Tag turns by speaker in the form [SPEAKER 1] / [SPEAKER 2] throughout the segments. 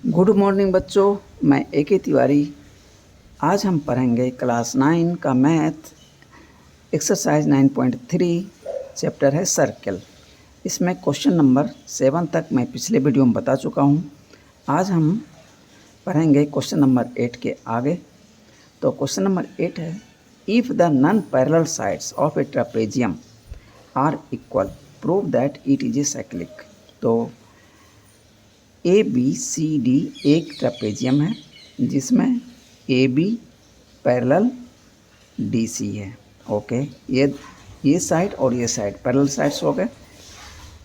[SPEAKER 1] Good morning बच्चों, मैं A K. Tiwari. आज हम पढ़ेंगे क्लास 9 का मैथ एक्सरसाइज 9.3 चैप्टर है सर्कल। इसमें क्वेश्चन नंबर 7 तक मैं पिछले वीडियो में बता चुका हूँ। आज हम पढ़ेंगे क्वेश्चन नंबर 8 के आगे। तो क्वेश्चन नंबर 8 है, if the non parallel sides of a trapezium are equal prove that it is a cyclic. तो ए बी सी डी एक ट्रापेजियम है जिसमें a b parallel d c है। ओके, ये साइड और ये साइड पैरेलल साइड्स हो गए।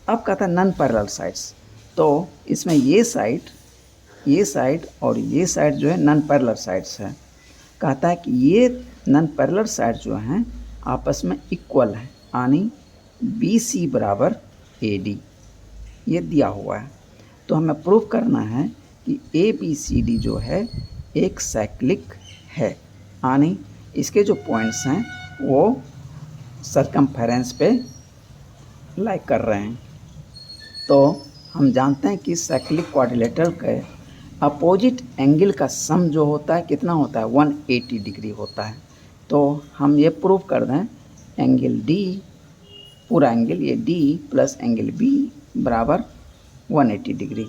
[SPEAKER 1] अब कहता है नॉन पैरेलल साइड्स, तो इसमें ये साइड और ये साइड जो है नॉन पैरेलल साइड्स है। कहता है कि ये नॉन पैरेलल साइड जो हैं आपस में इक्वल है, यानी बी सी बराबर ए डी, ये दिया हुआ है। तो हमें प्रूव करना है कि ए बी सी डी जो है एक साइक्लिक है, यानी इसके जो पॉइंट्स हैं वो सरकमफेरेंस पे लाइक कर रहे हैं। तो हम जानते हैं कि साइक्लिक क्वाड्रिलेटरल के अपोजिट एंगल का सम जो होता है कितना होता है, 180 डिग्री होता है। तो हम ये प्रूव कर दें, एंगल डी, पूरा एंगल ये डी प्लस एंगल बी बराबर 180 डिग्री,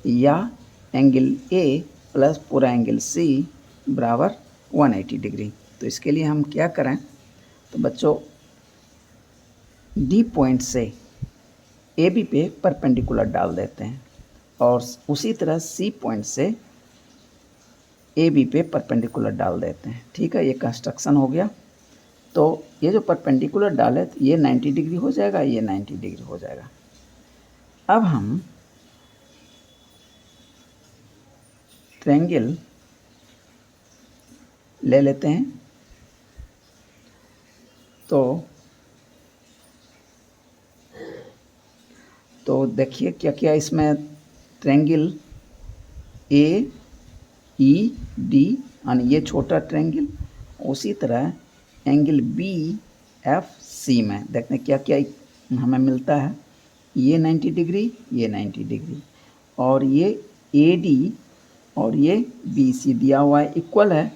[SPEAKER 1] या एंगल ए प्लस पूरा एंगल सी बराबर 180 डिग्री। तो इसके लिए हम क्या करें, तो बच्चों डी पॉइंट से ए बी पे परपेंडिकुलर डाल देते हैं और उसी तरह सी पॉइंट से ए बी पे परपेंडिकुलर डाल देते हैं। ठीक है, ये कंस्ट्रक्शन हो गया। तो ये जो परपेंडिकुलर डाले तो ये 90 डिग्री हो जाएगा, ये 90 डिग्री हो जाएगा। अब हम ट्रायंगल ले लेते हैं। तो देखिए क्या क्या इसमें, ट्रायंगल ए ई डी यानी ये छोटा ट्रायंगल, उसी तरह एंगल बी एफ सी में देखते हैं क्या क्या हमें मिलता है। ये 90 डिग्री, ये 90 डिग्री, और ये ए डी और ये बी सी दिया हुआ है, इक्वल है।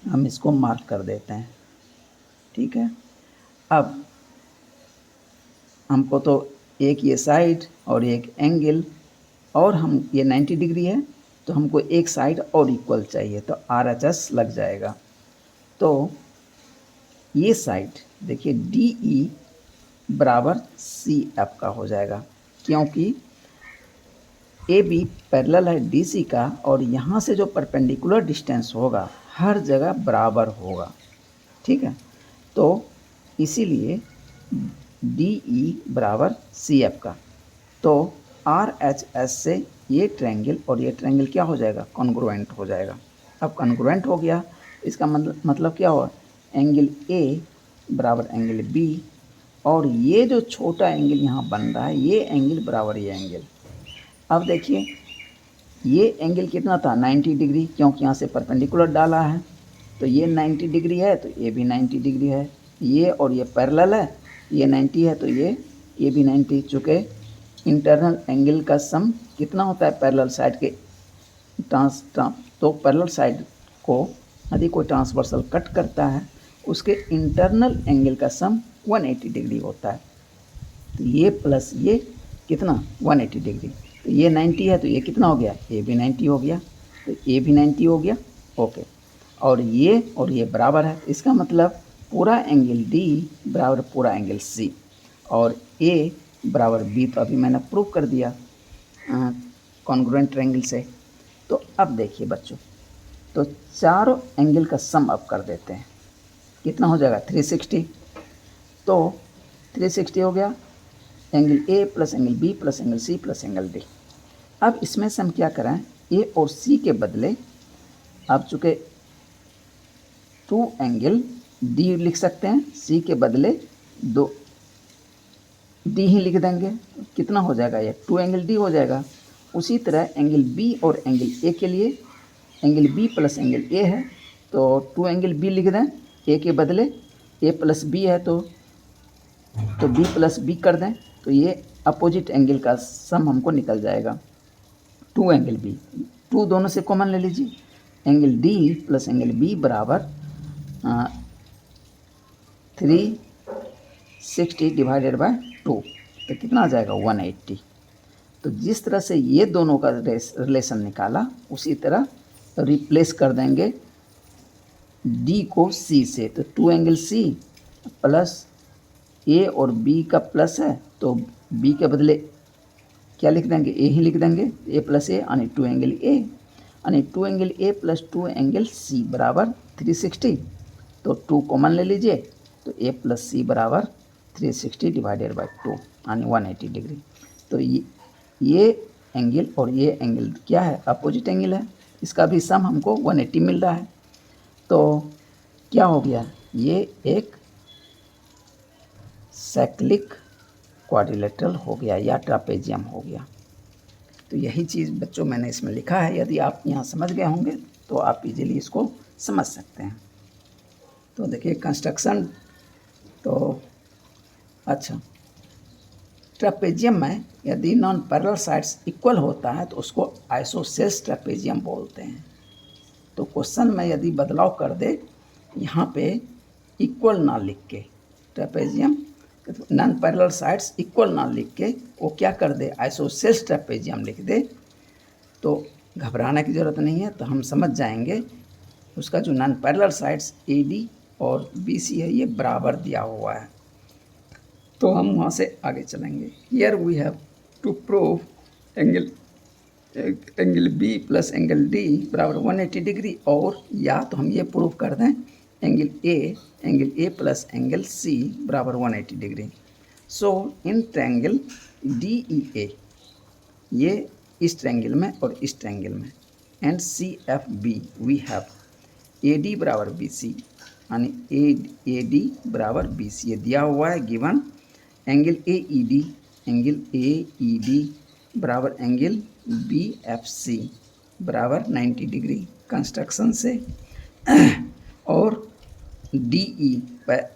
[SPEAKER 1] हम इसको मार्क कर देते हैं। ठीक है, अब हमको तो एक ये साइड और एक एंगल, और हम ये 90 डिग्री है तो हमको एक साइड और इक्वल चाहिए, तो आर एच एस लग जाएगा। तो ये साइड देखिए डी ई बराबर सी एफ का हो जाएगा, क्योंकि ए बी पैरेलल है डी सी का, और यहाँ से जो परपेंडिकुलर डिस्टेंस होगा हर जगह बराबर होगा। ठीक है, तो इसीलिए डी ई बराबर सी एफ का। तो आर एच एस से ये ट्रायंगल और ये ट्रायंगल क्या हो जाएगा, कॉन्ग्रुएंट हो जाएगा। अब कॉन्ग्रुएंट हो गया, इसका मतलब क्या हुआ, एंगल ए बराबर एंगल बी, और ये जो छोटा एंगल यहाँ बन रहा है ये एंगल बराबर ये एंगल। अब देखिए ये एंगल कितना था, 90 डिग्री, क्योंकि यहाँ से परपेंडिकुलर डाला है। तो ये 90 डिग्री है तो ये भी 90 डिग्री है, ये और ये पैरेलल है, ये 90 है तो ये भी 90। चूँकि इंटरनल एंगल का सम कितना होता है पैरेलल साइड के तो पैरेलल साइड को यदि कोई ट्रांसवर्सल कट करता है उसके इंटरनल एंगल का सम 180 डिग्री होता है। तो ये प्लस ये कितना 180 डिग्री, तो ये 90 है तो ये कितना हो गया, ये भी 90 हो गया, तो ये भी 90 हो गया। ओके, और ये बराबर है, इसका मतलब पूरा एंगल डी बराबर पूरा एंगल सी, और ए बराबर बी। तो अभी मैंने प्रूव कर दिया कॉन्ग्रुएंट ट्रायंगल से। तो अब देखिए बच्चों, तो चारों एंगल का सम अब कर देते हैं, कितना हो जाएगा 360। तो 360 हो गया, angle a plus angle B plus angle c plus angle d. अब इसमें से हम क्या करें, ए और सी के बदले अब चूँकि 2 एंगल डी लिख सकते हैं, सी के बदले 2 डी ही लिख देंगे, कितना हो जाएगा, ये 2 एंगल डी हो जाएगा। उसी तरह एंगल बी और एंगल ए के लिए, angle B plus angle a है तो 2 एंगल बी लिख दें, ए के बदले ए प्लस बी है तो बी प्लस बी कर दें, तो ये अपोजिट एंगल का सम हमको निकल जाएगा। टू एंगल बी, टू दोनों से कॉमन ले लीजिए, angle d plus angle B बराबर 360 डिवाइडेड बाय 2, तो कितना आ जाएगा 180। तो जिस तरह से ये दोनों का रिलेशन निकाला उसी तरह रिप्लेस कर देंगे डी को सी से, तो टू एंगल सी प्लस ए और बी का प्लस है तो बी के बदले क्या लिख देंगे, ए ही लिख देंगे, ए प्लस ए यानी टू एंगल ए, यानी two angle a plus two angle c बराबर 360। तो 2 कॉमन ले लीजिए, तो ए प्लस सी बराबर 360 डिवाइडेड बाई 2 यानी 180 डिग्री। तो ये एंगल और ये एंगल क्या है, अपोजिट एंगल है, इसका भी सम हमको 180 मिल रहा है। तो क्या हो गया, ये एक साइक्लिक क्वाड्रिलेटरल हो गया या ट्रापेजियम हो गया। तो यही चीज़ बच्चों मैंने इसमें लिखा है, यदि आप यहाँ समझ गए होंगे तो आप इजीली इसको समझ सकते हैं। तो देखिए कंस्ट्रक्शन, तो अच्छा, ट्रापेजियम में यदि नॉन पैरेलल साइड्स इक्वल होता है तो उसको आइसोसेल्स ट्रापेजियम बोलते हैं। तो क्वेश्चन में यदि बदलाव कर दे, यहाँ पे इक्वल ना लिख के, trapezium non parallel sides equal ना लिख के वो क्या कर दे, आइसोसेल्स ट्रापेजियम लिख दे, तो घबराने की ज़रूरत नहीं है। तो हम समझ जाएंगे उसका जो नॉन पैरेलल साइड्स AD और BC है ये बराबर दिया हुआ है। तो हम वहाँ से आगे चलेंगे। Here we have to prove angle B plus angle D बराबर 180 डिग्री, और या तो हम ये प्रूव कर दें angle A plus angle C बराबर 180 degree. So in triangle DEA, ये इस ट्रायंगल में और इस ट्रायंगल में, and CFB we have AD बराबर BC यानी AD बराबर BC, ये दिया हुआ है गिवन। एंगल AED बराबर एंगल BFC बराबर 90 डिग्री कंस्ट्रक्शन से, और DE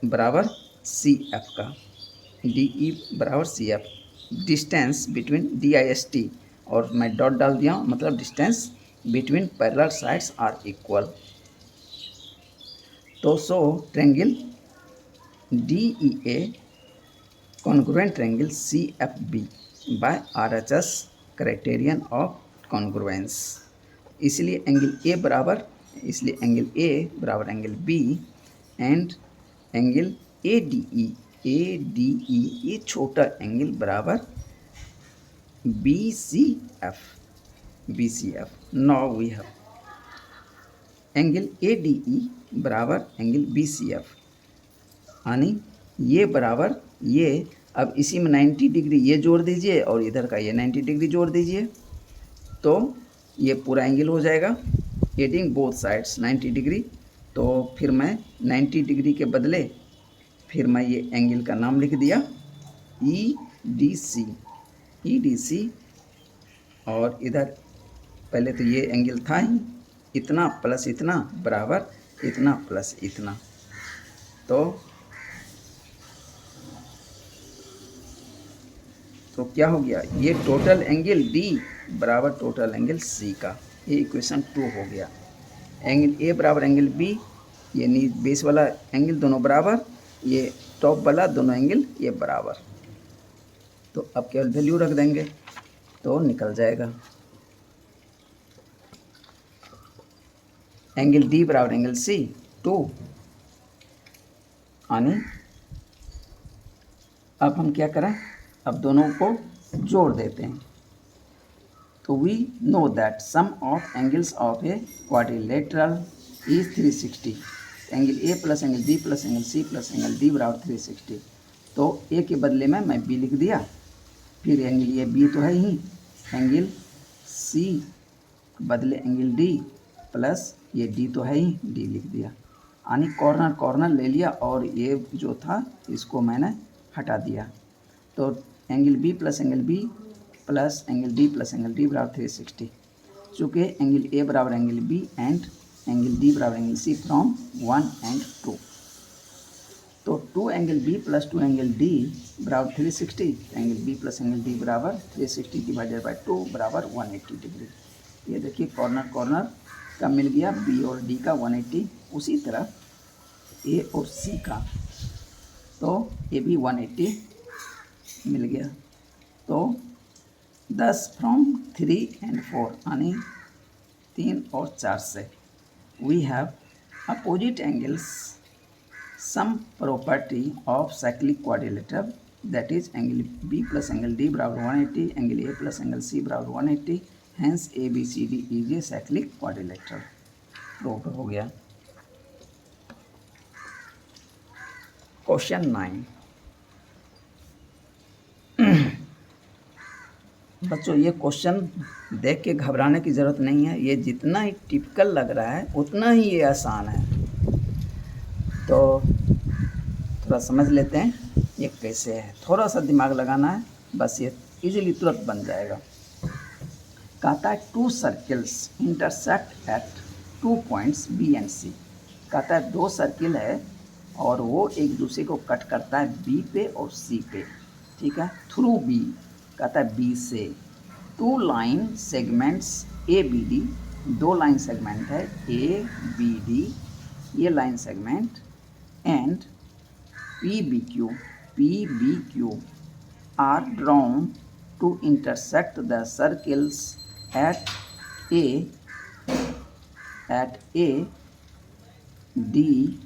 [SPEAKER 1] बराबर CF का, DE बराबर CF, डिस्टेंस बिटवीन DIST, और मैं डॉट डाल दिया हूँ, मतलब distance between parallel sides are equal. तो so triangle DEA congruent triangle CFB by RHS criterion of congruence. इसलिए एंगल A बराबर angle B and angle ADE ये छोटा एंगल बराबर BCF। Now we have angle ADE बराबर एंगल BCF, यानी ये बराबर ये, अब इसी में 90 डिग्री ये जोड़ दीजिए और इधर का ये 90 डिग्री जोड़ दीजिए, तो ये पूरा एंगल हो जाएगा, एडिंग बोथ साइड्स 90 डिग्री। तो फिर मैं 90 डिग्री के बदले फिर मैं ये एंगल का नाम लिख दिया EDC, और इधर पहले तो ये एंगल था ही, इतना प्लस इतना बराबर इतना प्लस इतना, तो क्या हो गया, ये टोटल एंगल D बराबर टोटल एंगल C का, ये इक्वेशन 2 हो गया। एंगल A बराबर एंगल B, ये बेस वाला एंगल दोनों बराबर, ये टॉप वाला दोनों एंगल ये बराबर। तो अब केवल वैल्यू रख देंगे तो निकल जाएगा। एंगल D बराबर एंगल C 2, यानी अब हम क्या करें, अब दोनों को जोड़ देते हैं। तो we know that sum of angles of a quadrilateral is 360। Angle A plus angle B plus angle C plus angle D बराबर 360। तो A के बदले में मैं B लिख दिया, फिर एंगल ये B तो है ही, एंगल C के बदले एंगल D प्लस ये D तो है ही, D लिख दिया, यानी कॉर्नर ले लिया और ये जो था इसको मैंने हटा दिया। तो angle B plus angle B plus angle D plus angle D बराबर 360। चूँकि एंगल A बराबर angle B and angle D बराबर एंगल C फ्रॉम 1 and 2। तो two angle B plus two angle d बराबर 360, angle B plus angle d बराबर 360 divided by 2 बराबर 180 degree. ये देखिए कॉर्नर कॉर्नर का मिल गया, बी और डी का 180, उसी तरह ए और सी का, तो ये भी 180 मिल गया। तो 10 फ्रॉम 3 and 4 यानी 3 और 4 से we have opposite angles some property of cyclic quadrilateral, that is angle B plus angle D बराबर 180, angle A plus angle C बराबर 180, hence ABCD is a cyclic quadrilateral। Prove हो गया। क्वेश्चन 9। बच्चों ये question देख के घबराने की ज़रूरत नहीं है, ये जितना ही टिपिकल लग रहा है उतना ही ये आसान है। तो थोड़ा समझ लेते हैं ये कैसे है, थोड़ा सा दिमाग लगाना है, बस ये इजीली तुरंत बन जाएगा। कहता है two circles intersect at 2 points B and C. कहता है दो सर्किल है और वो एक दूसरे को कट करता है बी पे और सी पे, ठीक है, थ्रू बी। कहता है बी से two line segments a b d, दो लाइन सेगमेंट है ए बी डी, ये line segment, and PBQ are drawn to intersect the circles at A, D,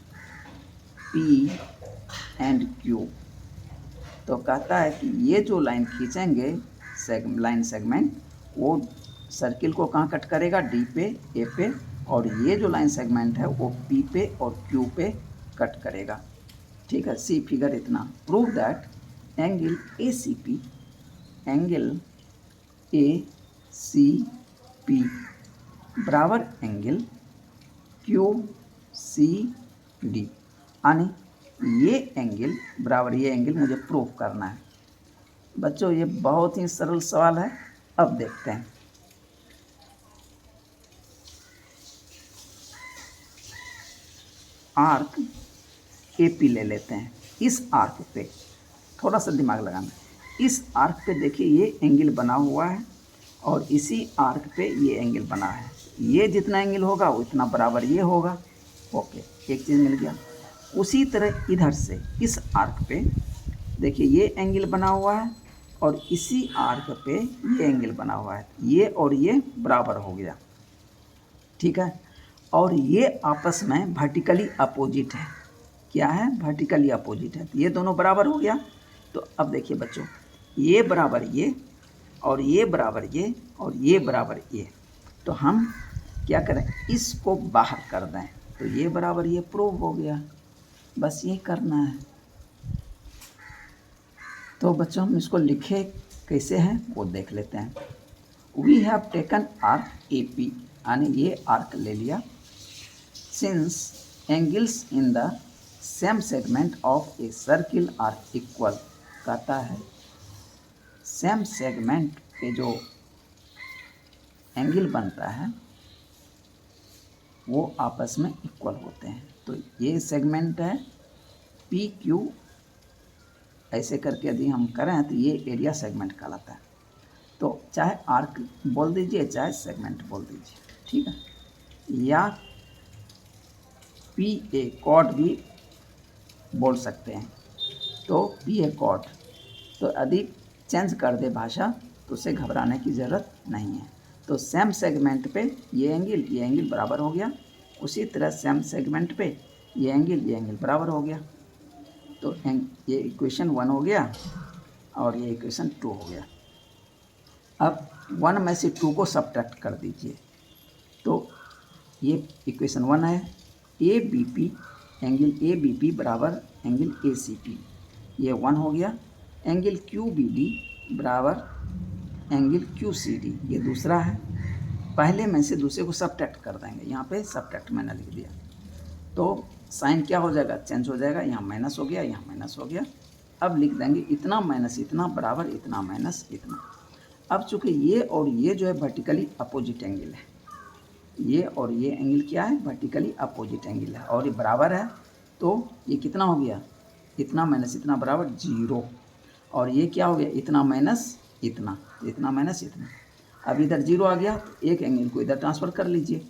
[SPEAKER 1] P and Q। तो कहता है कि ये जो लाइन खींचेंगे लाइन सेगमेंट, वो सर्किल को कहाँ कट करेगा, डी पे, ए पे, और ये जो लाइन सेगमेंट है वो पी पे और क्यू पे कट करेगा, ठीक है। सी फिगर इतना। Prove that angle a c p बराबर एंगल क्यू सी डी, यानी ये एंगल बराबर ये एंगल मुझे प्रूव करना है। बच्चों ये बहुत ही सरल सवाल है, अब देखते हैं। आर्क AP ले लेते हैं। इस आर्क पे थोड़ा सा दिमाग लगाना, इस आर्क पे देखिए ये एंगल बना हुआ है और इसी आर्क पे ये एंगल बना है, ये जितना एंगल होगा उतना बराबर ये होगा। ओके, एक चीज़ मिल गया। उसी तरह इधर से इस आर्क पे देखिए ये एंगल बना हुआ है और इसी आर्क पे ये एंगल बना हुआ है, ये और ये बराबर हो गया, ठीक है। और ये आपस में वर्टिकली अपोजिट है। क्या है, वर्टिकली अपोजिट है, ये दोनों बराबर हो गया। तो अब देखिए बच्चों, ये बराबर ये और ये बराबर ये और ये बराबर ये, तो हम क्या करें, इसको बाहर कर दें, तो ये बराबर ये प्रूव हो गया। बस ये करना है। तो बच्चों हम इसको लिखे कैसे हैं वो देख लेते हैं। We have taken arc a p, यानी ये आर्क ले लिया। Since angles in the same segment of a circle are equal, कहता है सेम सेगमेंट पे जो एंगल बनता है वो आपस में इक्वल होते हैं। तो ये सेगमेंट है पी क्यू, ऐसे करके यदि हम करें तो ये एरिया सेगमेंट कहलाता है। तो चाहे आर्क बोल दीजिए चाहे सेगमेंट बोल दीजिए, ठीक है, या पी ए कॉर्ड भी बोल सकते हैं। तो पी ए कॉर्ड, तो यदि चेंज कर दे भाषा तो उसे घबराने की ज़रूरत नहीं है। तो सेम सेगमेंट पे ये एंगल बराबर हो गया, उसी तरह सेम सेगमेंट पे ये एंगल बराबर हो गया। तो ये इक्वेशन 1 हो गया और ये इक्वेशन 2 हो गया। अब 1 में से 2 को सब्ट्रैक्ट कर दीजिए, तो ये इक्वेशन 1 है, a b p, angle a b p बराबर एंगल ए सी पी, ये 1 हो गया। एंगल क्यू बी डी बराबर एंगल क्यू सी डी, ये दूसरा है। पहले में से दूसरे को सब्ट्रैक्ट कर देंगे, यहाँ पे सब्ट्रैक्ट मैंने लिख दिया, तो साइन क्या हो जाएगा, चेंज हो जाएगा, यहाँ माइनस हो गया, यहाँ माइनस हो गया। अब लिख देंगे इतना माइनस इतना बराबर इतना माइनस इतना। अब चूँकि ये और ये जो है वर्टिकली अपोजिट एंगल है, ये और ये एंगल क्या है, वर्टिकली अपोजिट एंगल है, और ये बराबर है, तो ये कितना हो गया, इतना माइनस इतना बराबर 0, और ये क्या हो गया, इतना माइनस इतना, तो इतना माइनस इतना। अब इधर 0 आ गया, तो एक एंगल को इधर ट्रांसफ़र कर लीजिए,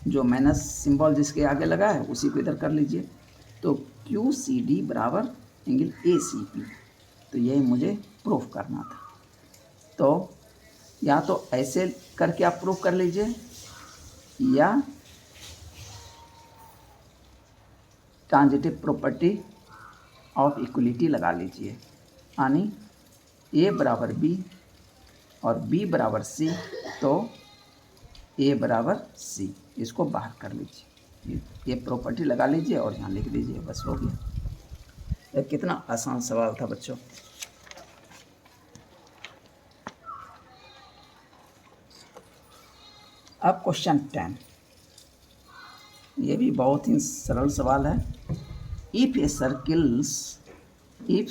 [SPEAKER 1] जो माइनस सिंबल जिसके आगे लगा है उसी को इधर कर लीजिए। तो क्यू सी डी बराबर एंगल ए सी पी, तो यही मुझे प्रूफ करना था। तो या तो ऐसे करके आप प्रूफ कर लीजिए, या ट्रांजिटिव प्रॉपर्टी ऑफ इक्वलिटी लगा लीजिए, यानी ए बराबर बी और बी बराबर सी, तो ए बराबर सी, इसको बाहर कर लीजिए। ये प्रॉपर्टी लगा लीजिए और यहाँ लिख दीजिए, बस हो गया। ये कितना आसान सवाल था बच्चों। अब क्वेश्चन 10, ये भी बहुत ही सरल सवाल है। If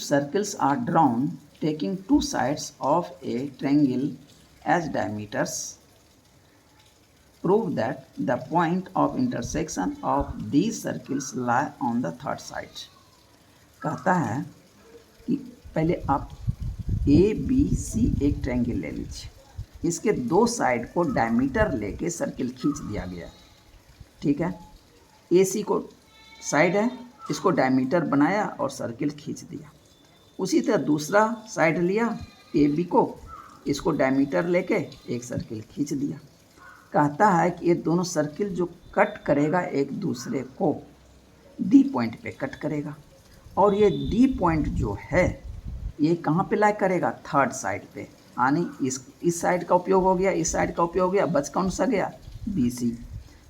[SPEAKER 1] circles are drawn taking two sides of a triangle as diameters, prove that the point of intersection of these circles lie on the third side। कहता है कि पहले आप ए बी सी एक ट्रायंगल ले लीजिए, इसके दो साइड को डायमीटर लेके सर्किल खींच दिया गया, ठीक है। ए सी को साइड है, इसको डायमीटर बनाया और सर्किल खींच दिया। उसी तरह दूसरा साइड लिया ए बी को, इसको डायमीटर लेके एक सर्किल खींच दिया। कहता है कि ये दोनों सर्किल जो कट करेगा एक दूसरे को डी पॉइंट पे कट करेगा, और ये डी पॉइंट जो है ये कहाँ पे लाई करेगा, थर्ड साइड पे, यानी इस साइड का उपयोग हो गया, इस साइड का उपयोग हो गया, बच कौन सा गया, बी सी।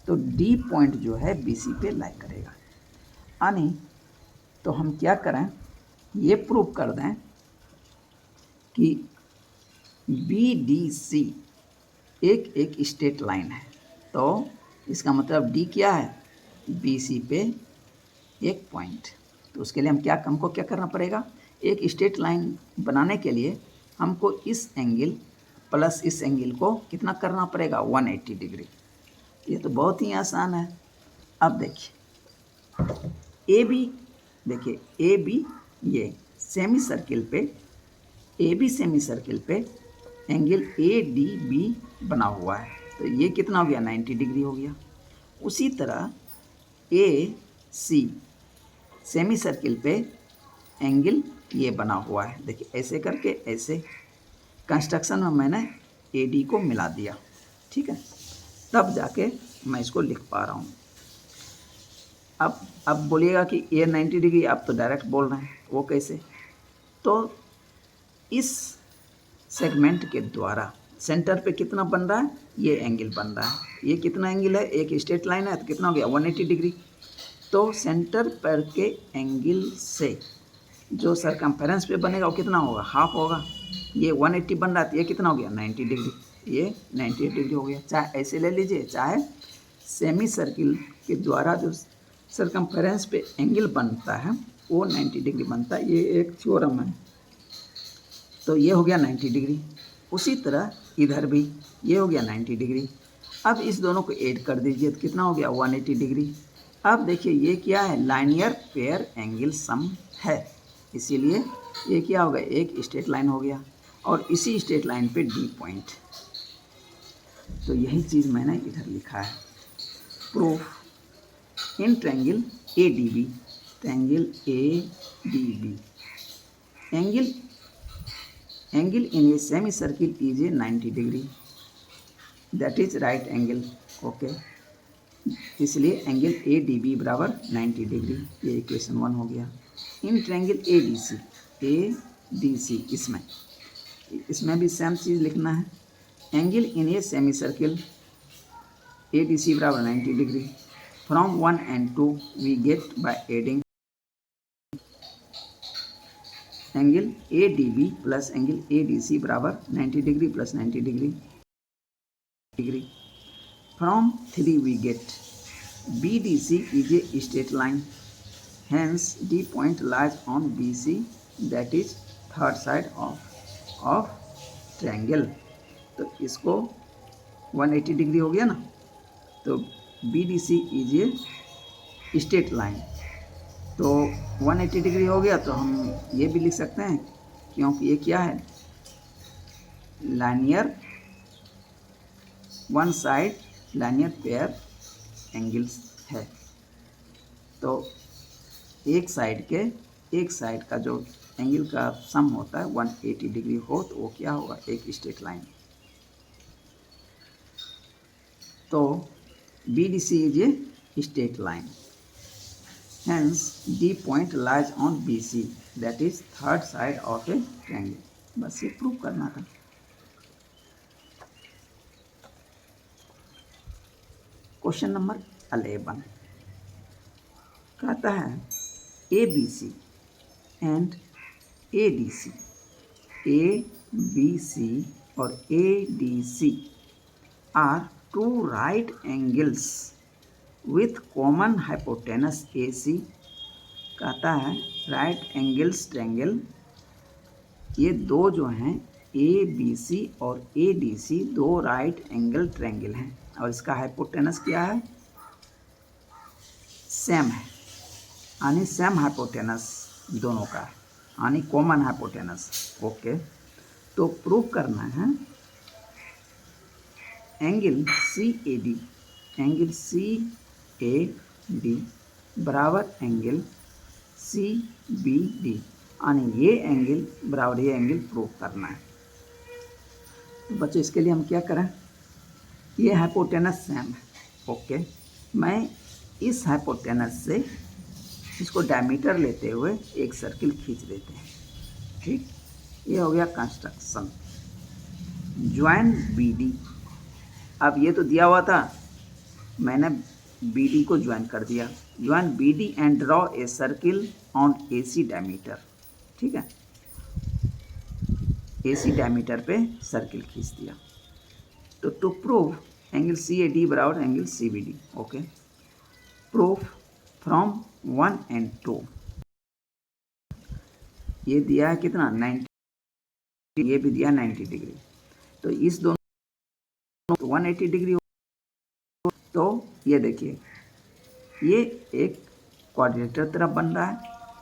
[SPEAKER 1] तो डी पॉइंट जो है बी सी पे लाई करेगा, यानी तो हम क्या करें, ये प्रूव कर दें कि बी डी सी एक स्ट्रेट लाइन है, तो इसका मतलब डी क्या है, बी सी पे एक पॉइंट। तो उसके लिए हमको क्या करना पड़ेगा, एक स्ट्रेट लाइन बनाने के लिए हमको इस एंगल प्लस इस एंगल को कितना करना पड़ेगा, 180 डिग्री। ये तो बहुत ही आसान है। अब देखिए ए बी, देखिए ए बी ये सेमी सर्किल पे, ए बी सेमी सर्किल पे एंगल ए डी बी बना हुआ है, तो ये कितना हो गया, 90 डिग्री हो गया। उसी तरह ए सी सेमी सर्किल पे एंगल ये बना हुआ है, देखिए ऐसे करके, ऐसे कंस्ट्रक्शन में मैंने ए डी को मिला दिया, ठीक है, तब जाके मैं इसको लिख पा रहा हूँ। अब बोलिएगा कि ये 90 डिग्री, आप तो डायरेक्ट बोल रहे हैं, वो कैसे, तो इस सेगमेंट के द्वारा सेंटर पे कितना बन रहा है, ये एंगल बन रहा है, ये कितना एंगल है, एक स्ट्रेट लाइन है तो कितना हो गया, 180 डिग्री। तो सेंटर पर के एंगल से जो सरकमफेरेंस पे बनेगा वो कितना होगा, हाफ होगा। ये 180 बन रहा है तो ये कितना हो गया, 90 डिग्री, ये 90 डिग्री हो गया। चाहे ऐसे ले लीजिए, चाहे सेमी सर्किल के द्वारा जो सरकमफेरेंस पे एंगल बनता है वो 90 डिग्री बनता है, ये एक थ्योरम है। तो ये हो गया 90 डिग्री। उसी तरह इधर भी ये हो गया 90 डिग्री। अब इस दोनों को ऐड कर दीजिए तो कितना हो गया, 180 डिग्री। अब देखिए ये क्या है, लाइनियर पेयर एंगल सम है, इसीलिए ये क्या हो गया, एक स्ट्रेट लाइन हो गया, और इसी स्ट्रेट लाइन पे डी पॉइंट। तो यही चीज़ मैंने इधर लिखा है, proof in triangle a d b, triangle a d b angle in a semicircle is a 90 degree, that is right angle, okay. इसलिए एंगल ए डी बी बराबर 90 डिग्री, ये इक्वेशन 1 हो गया। इन ट्रायंगल ए डी सी, इसमें भी same चीज़ लिखना है, angle in a semicircle a d c बराबर 90 degree. From 1 and 2 we get by adding angle a d b plus angle a d c बराबर 90 degree plus 90 degree. From 3 we get BDC is a straight line, hence D point lies on BC, that is third side of triangle। तो इसको 180 degree हो गया ना, तो BDC is a straight line, तो 180 degree हो गया, तो हम ये भी लिख सकते हैं, क्योंकि ये क्या है, linear one side linear pair angles है। तो एक साइड का जो एंगल का सम होता है 180 डिग्री हो, तो वो क्या होगा, एक स्ट्रेट लाइन। तो BDC is a straight line, hence D point lies on BC, that is third side of a triangle। बस ये प्रूव करना था। क्वेश्चन नंबर 11 कहता है ABC एंड ADC, ABC और ADC are two right angles with common hypotenuse AC। कहता है right angles triangle, ये दो जो हैं ABC और ADC दो राइट एंगल ट्रायंगल हैं, और इसका हाइपोटेनस क्या है, सेम है, यानी सेम हाइपोटेनस दोनों का, यानी कॉमन हाइपोटेनस। ओके, तो प्रूव करना है एंगल CAD बराबर एंगल CBD, यानी ये एंगल बराबर ये एंगल प्रूव करना है। तो बच्चों इसके लिए हम क्या करें, ये हाइपोटेनस सेम है। ओके, मैं इस हाइपोटेनस से इसको डायमीटर लेते हुए एक सर्किल खींच देते हैं। ठीक, ये हो गया कंस्ट्रक्शन। ज्वाइन BD, अब ये तो दिया हुआ था, मैंने BD को ज्वाइन कर दिया। Join BD and draw a circle on AC diameter. ठीक है, AC डायमीटर पे सर्किल खींच दिया। तो टू प्रूव एंगल CAD बराबर angle CBD। Okay, proof from 1 and 2। ये दिया है कितना, 90, ये भी दिया 90 डिग्री, तो इस दोनों 180 डिग्री हो। तो ये देखिए, ये एक क्वाड्रिलेटरल तरफ बन रहा है,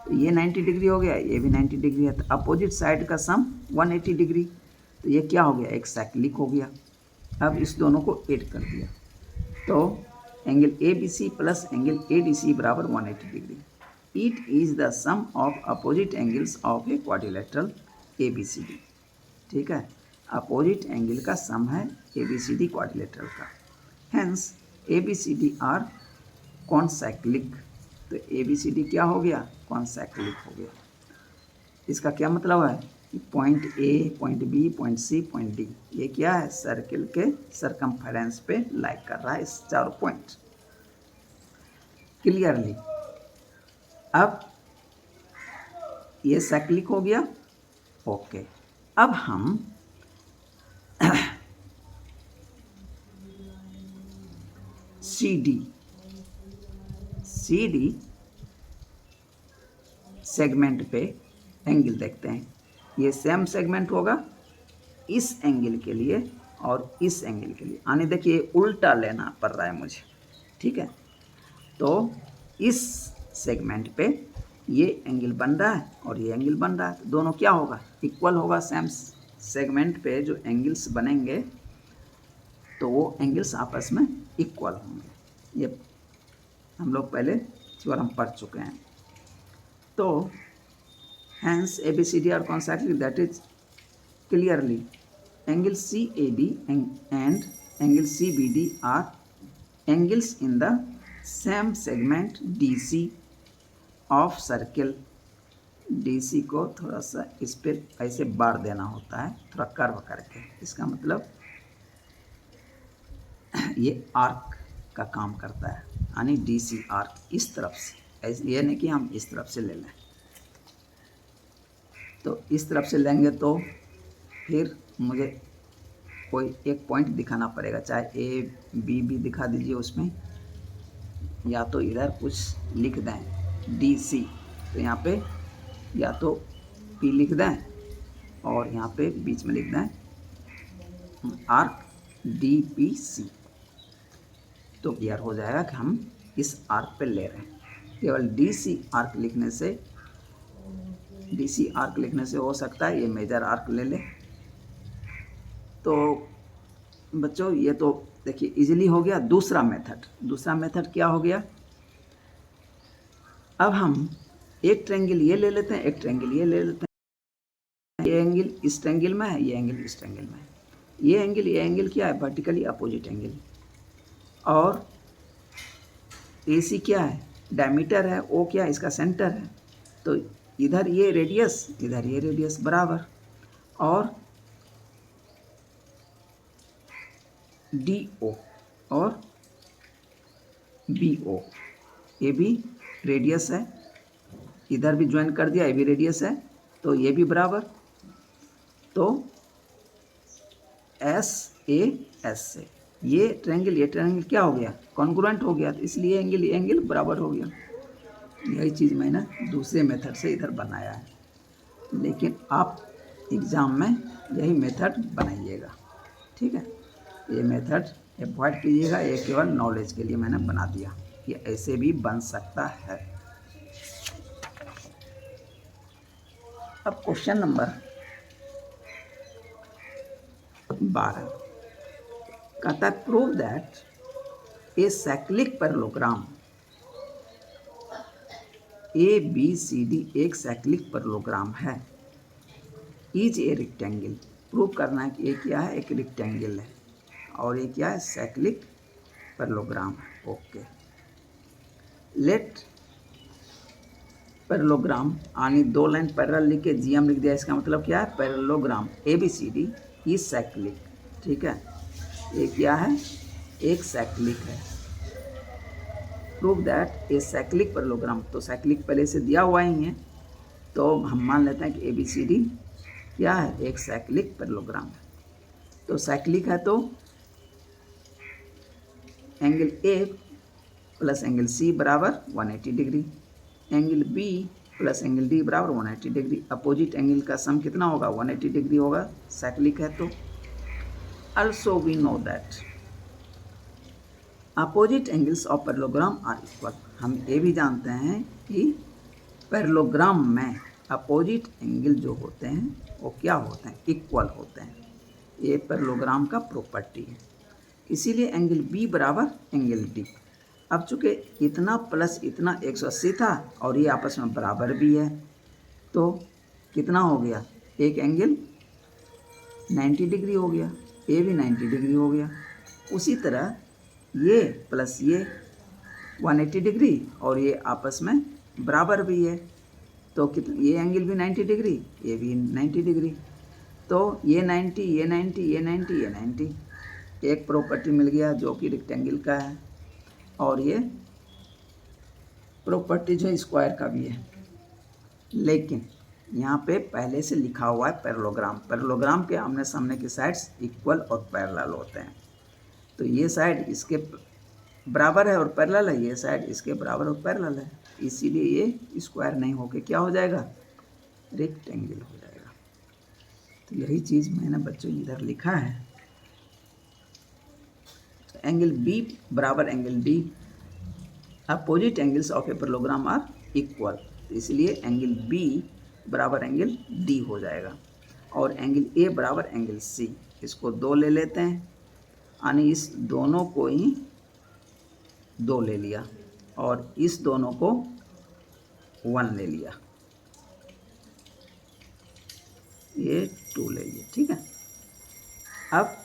[SPEAKER 1] तो ये 90 डिग्री हो गया, ये भी 90 डिग्री है, तो अपोजिट साइड का सम 180 डिग्री, तो ये क्या हो गया, एक साइक्लिक हो गया। अब इस दोनों को ऐड कर दिया, तो angle ABC plus angle ADC बराबर 180 degree. It is the sum of opposite angles of a quadrilateral ABCD। ठीक है, अपोजिट एंगल का सम है ABCD क्वाड्रिलेटरल का, हेंस ABCD आर कॉन्साइक्लिक। तो ABCD क्या हो गया, कॉन्साइक्लिक हो गया। इसका क्या मतलब है कि point A, point B, point C, point D, ये क्या है, सर्किल के सरकमफेरेंस पे लाइक कर रहा है इस चारों पॉइंट क्लियरली। अब ये साइक्लिक हो गया। ओके, अब हम CD सेगमेंट पे एंगल देखते हैं। ये सेम सेगमेंट होगा इस एंगल के लिए और इस एंगल के लिए, यानी देखिए उल्टा लेना पड़ रहा है मुझे। ठीक है, तो इस सेगमेंट पे ये एंगल बन रहा है और ये एंगल बन रहा है, तो दोनों क्या होगा, इक्वल होगा। सेम सेगमेंट पे जो एंगल्स बनेंगे तो वो एंगल्स आपस में इक्वल होंगे। ये हम लोग पहले थ्योरम पढ़ चुके हैं। तो hence ABCD are consecutive, that is clearly angle CAD and angle CBD are angles in the same segment DC of circle। DC को थोड़ा सा इस पर ऐसे बार देना होता है, थोड़ा कर्व करके, इसका मतलब ये आर्क का काम करता है, यानी DC आर्क इस तरफ से, ऐसे ये नहीं कि हम इस तरफ से ले लें। तो इस तरफ से लेंगे तो फिर मुझे कोई एक पॉइंट दिखाना पड़ेगा, चाहे A B दिखा दीजिए उसमें, या तो इधर कुछ लिख दें DC, तो यहाँ पे या तो P लिख दें और यहाँ पे बीच में लिख दें आर्क DPC, तो क्लियर हो जाएगा कि हम इस आर्क पे ले रहे हैं। केवल DC आर्क लिखने से हो सकता है। ये मेजर आर्क ले ले। तो बच्चों ये तो देखिए इजीली हो गया। दूसरा मेथड क्या हो गया, अब हम एक ट्रायंगल ये ले लेते हैं, एक ट्रायंगल ये ले लेते हैं। ये एंगल इस ट्रायंगल में है, ये एंगल इस ट्रायंगल में है। ये एंगल क्या है, वर्टिकली अपोजिट एंगल। और AC क्या है, डायमीटर है। O क्या है, इसका सेंटर है। तो इधर ये रेडियस बराबर। और DO और BO ये भी रेडियस है। इधर भी ज्वाइन कर दिया, ये भी रेडियस है, तो ये भी बराबर। तो SAS से ये ट्रायंगल क्या हो गया, कॉन्ग्रुएंट हो गया। तो इसलिए ये एंगल बराबर हो गया। यही चीज़ मैंने दूसरे मेथड से इधर बनाया है, लेकिन आप एग्ज़ाम में यही मेथड बनाइएगा, ठीक है। ये मेथड अवॉइड कीजिएगा, ये केवल नॉलेज के लिए मैंने बना दिया। ये ऐसे भी बन सकता है। अब क्वेश्चन नंबर 12 कहता है, prove that a cyclic parallelogram ABCD एक साइक्लिक पैरेललोग्राम है। इज ए रेक्टेंगल, प्रूव करना है कि ये क्या है, एक रेक्टेंगल है और ये क्या है, साइक्लिक पैरेललोग्राम है। ओके, लेट पैरेललोग्राम आनी दो लाइन पैरेलल लिख के GM लिख दिया। इसका मतलब क्या है, पैरेललोग्राम ABCD इज साइक्लिक, ठीक है। ये क्या है, एक साइक्लिक है। Prove that a cyclic parallelogram, तो साइक्लिक पहले से दिया हुआ ही है, तो हम मान लेते हैं कि ABCD क्या है, एक साइक्लिक पैरेललोग्राम है। तो साइक्लिक है तो angle A plus angle C बराबर 180 degree, angle B plus angle D बराबर 180 डिग्री। अपोजिट एंगल का सम कितना होगा, 180 डिग्री होगा, साइक्लिक है तो। Also we know that opposite angles of parallelogram are equal. हम ये भी जानते हैं कि पैरेललोग्राम में अपोजिट एंगल जो होते हैं वो क्या होते हैं, इक्वल होते हैं। ये पैरेललोग्राम का प्रॉपर्टी है। इसीलिए एंगल B बराबर एंगल D। अब चूँकि इतना प्लस इतना 180 था और ये आपस में बराबर भी है, तो कितना हो गया, एक एंगल 90 डिग्री हो गया, ये भी 90 डिग्री हो गया। उसी तरह ये प्लस ये 180 डिग्री और ये आपस में बराबर भी है, तो कितना, ये एंगल भी 90 डिग्री, ये भी 90 डिग्री। तो ये 90, ये 90, ये 90, ये 90, एक प्रॉपर्टी मिल गया जो कि रेक्टेंगल का है। और ये प्रॉपर्टी जो स्क्वायर का भी है। लेकिन यहाँ पे पहले से लिखा हुआ है पैरेललोग्राम के आमने सामने की साइड्स इक्वल और पैरेलल होते हैं। तो ये साइड इसके बराबर है और पैरेलल है, ये साइड इसके बराबर और पैरेलल है, इसीलिए ये स्क्वायर नहीं होके क्या हो जाएगा, रेक्टेंगल हो जाएगा। तो यही चीज़ मैंने बच्चों इधर लिखा है। तो एंगल B बराबर angle D, opposite angles of a parallelogram are equal, इसलिए एंगल B बराबर एंगल D हो जाएगा। और एंगल A बराबर एंगल C, इसको 2 ले लेते हैं, यानी इस दोनों को ही 2 ले लिया और इस दोनों को 1 ले लिया, ये 2 ले लिया, ठीक है। अब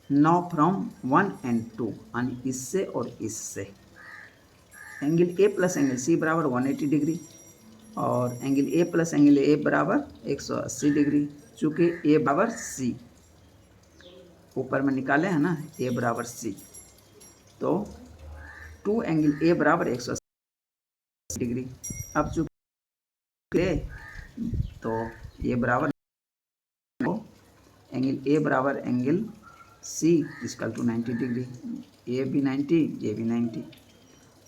[SPEAKER 1] नाउ फ्रॉम 1 and 2, यानी इससे और इससे angle A plus angle C बराबर 180 डिग्री और angle A plus angle A बराबर 180 डिग्री। चूँकि A बराबर C ऊपर में निकाले हैं ना, A बराबर C, तो 2 एंगल A बराबर 180 डिग्री। अब चूँकि तो ये बराबर एंगल A बराबर angle C equal to 90 degree, ये भी 90, ये भी 90।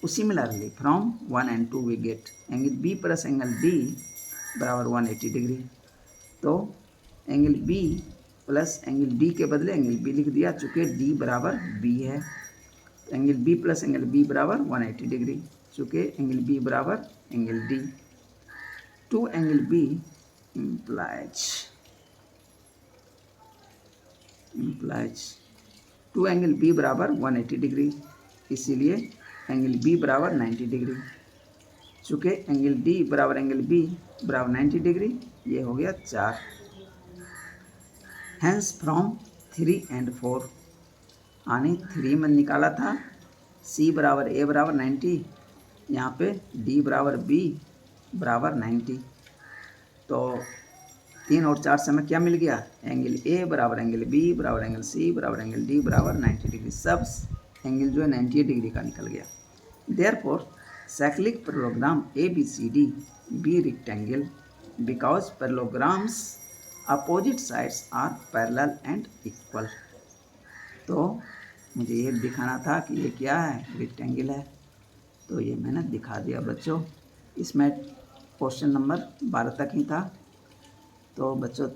[SPEAKER 1] Similarly from 1 and 2 we get angle B plus angle D बराबर 180 डिग्री। तो angle B plus angle D के बदले एंगल B लिख दिया, चूँकि D बराबर B है। तो angle B plus angle B बराबर 180 डिग्री, चूँकि एंगल बी बराबर angle D. Two angle B implies two angle B बराबर 180 डिग्री, इसीलिए एंगल बी बराबर 90 डिग्री। चूँकि एंगल डी बराबर एंगल बी बराबर 90 डिग्री, ये हो गया 4। हैंस फ्रॉम 3 and 4, यानी 3 में निकाला था सी बराबर ए बराबर 90, यहाँ पे डी बराबर बी बराबर 90। तो 3 और 4 से हमें क्या मिल गया, एंगल ए बराबर एंगल बी बराबर एंगल सी बराबर एंगल डी बराबर 90 डिग्री, सब एंगल जो है 90 डिग्री का निकल गया। Therefore cyclic parallelogram A B C D be rectangle because parallelograms opposite sides are parallel and equal. तो मुझे ये दिखाना था कि ये क्या है, रेक्टेंगल है, तो ये मैंने दिखा दिया बच्चों। इसमें क्वेश्चन नंबर 12 तक ही था। तो बच्चों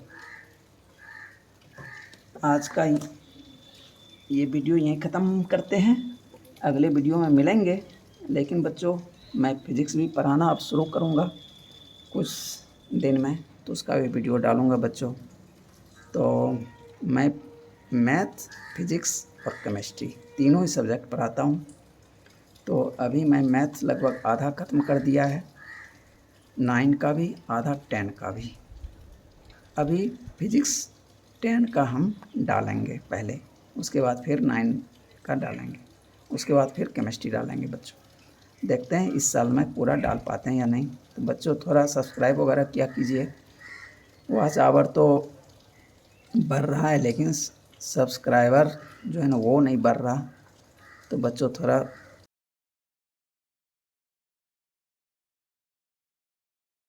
[SPEAKER 1] आज का ये वीडियो यहीं ख़त्म करते हैं, अगले वीडियो में मिलेंगे। लेकिन बच्चों मैं फिज़िक्स भी पढ़ाना अब शुरू करूँगा कुछ दिन में, तो उसका भी वीडियो डालूँगा बच्चों। तो मैं मैथ, फिज़िक्स और केमिस्ट्री तीनों ही सब्जेक्ट पढ़ाता हूँ। तो अभी मैं मैथ लगभग आधा ख़त्म कर दिया है, 9 का भी आधा, 10 का भी। अभी फिज़िक्स 10 का हम डालेंगे पहले, उसके बाद फिर 9 का डालेंगे, उसके बाद फिर केमिस्ट्री डालेंगे बच्चों। देखते हैं इस साल में पूरा डाल पाते हैं या नहीं। तो बच्चों थोड़ा सब्सक्राइब वगैरह किया कीजिए। वॉच आवर तो बढ़ रहा है, लेकिन सब्सक्राइबर जो है ना वो नहीं बढ़ रहा। तो बच्चों थोड़ा